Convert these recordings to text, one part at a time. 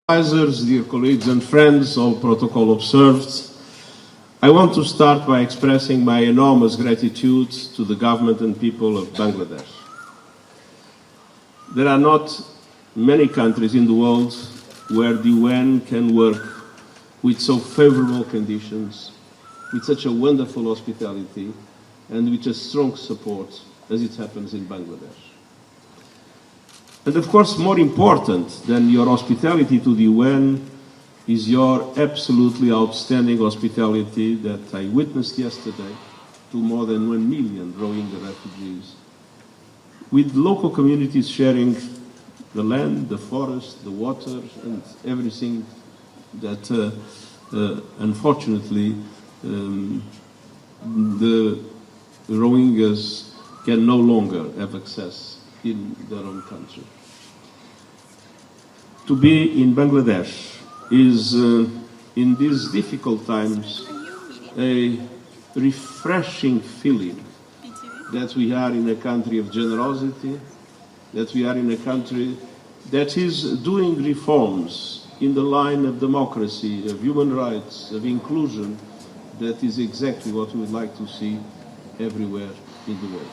Advisors, dear colleagues and friends, all protocol observed, I want to start by expressing my enormous gratitude to the government and people of Bangladesh. There are not many countries in the world where the UN can work with so favorable conditions, with such a wonderful hospitality, and with a strong support as it happens in Bangladesh. And of course, more important than your hospitality to the UN is your absolutely outstanding hospitality that I witnessed yesterday to more than 1 million Rohingya refugees, with local communities sharing the land, the forest, the water, and everything that unfortunately the Rohingyas can no longer have access in their own country. To be in Bangladesh is, in these difficult times, a refreshing feeling that we are in a country of generosity, that we are in a country that is doing reforms in the line of democracy, of human rights, of inclusion, that is exactly what we would like to see everywhere in the world.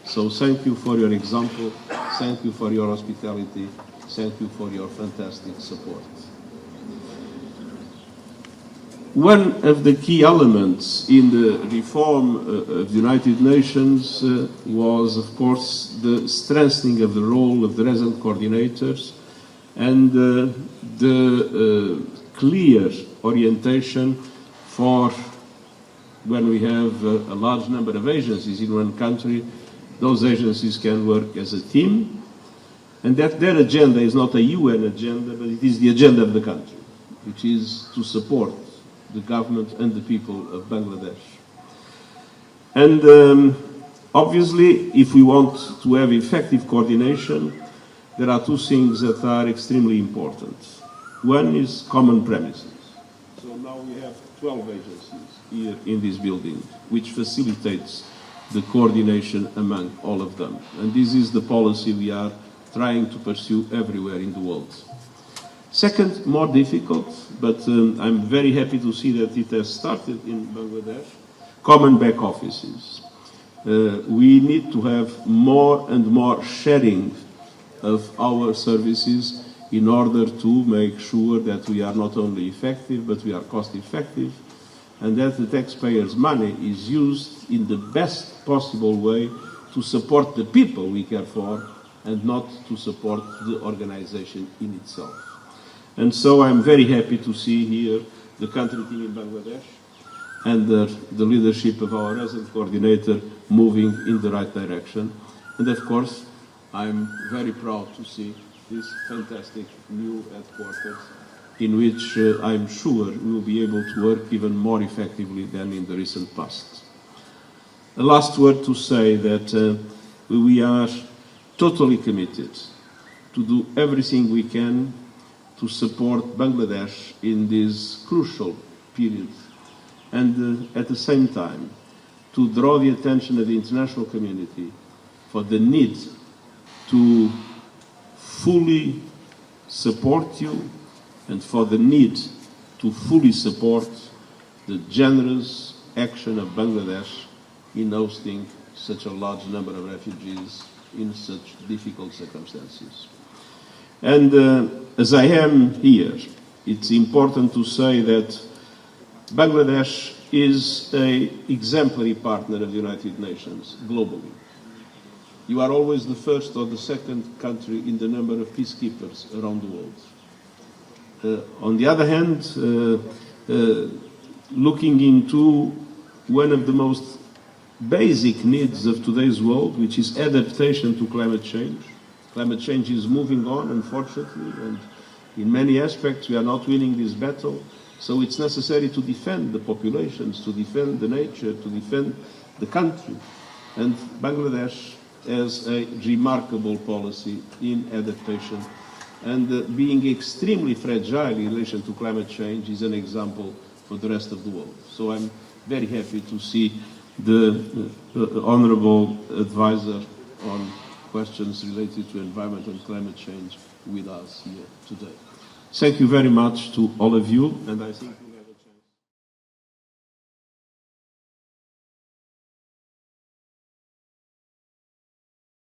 So thank you for your example, thank you for your hospitality, thank you for your fantastic support. One of the key elements in the reform of the United Nations was, of course, the strengthening of the role of the resident coordinators and the clear orientation for when we have a large number of agencies in one country. Those agencies can work as a team, and that their agenda is not a UN agenda, but it is the agenda of the country, which is to support the government and the people of Bangladesh. And obviously, if we want to have effective coordination, there are two things that are extremely important. One is common premises. So now we have 12 agencies here in this building, which facilitates the coordination among all of them. And this is the policy we are trying to pursue everywhere in the world. Second, more difficult, but I'm very happy to see that it has started in Bangladesh, common back offices. We need to have more and more sharing of our services in order to make sure that we are not only effective, but we are cost effective, and that the taxpayers' money is used in the best possible way to support the people we care for and not to support the organization in itself. And so I'm very happy to see here the country team in Bangladesh under the leadership of our resident coordinator moving in the right direction. And of course, I'm very proud to see this fantastic new headquarters in which I'm sure we will be able to work even more effectively than in the recent past. A last word to say that we are totally committed to do everything we can to support Bangladesh in this crucial period and at the same time to draw the attention of the international community for the need to fully support you and for the need to fully support the generous action of Bangladesh in hosting such a large number of refugees in such difficult circumstances. And as I am here, it's important to say that Bangladesh is an exemplary partner of the United Nations globally. You are always the first or the second country in the number of peacekeepers around the world. On the other hand, looking into one of the most basic needs of today's world, which is adaptation to climate change. Climate change is moving on, unfortunately, and in many aspects we are not winning this battle. So it's necessary to defend the populations, to defend the nature, to defend the country. And Bangladesh has a remarkable policy in adaptation. And being extremely fragile in relation to climate change is an example for the rest of the world. So I'm very happy to see the honorable advisor on questions related to environment and climate change with us here today. Thank you very much to all of you, and I think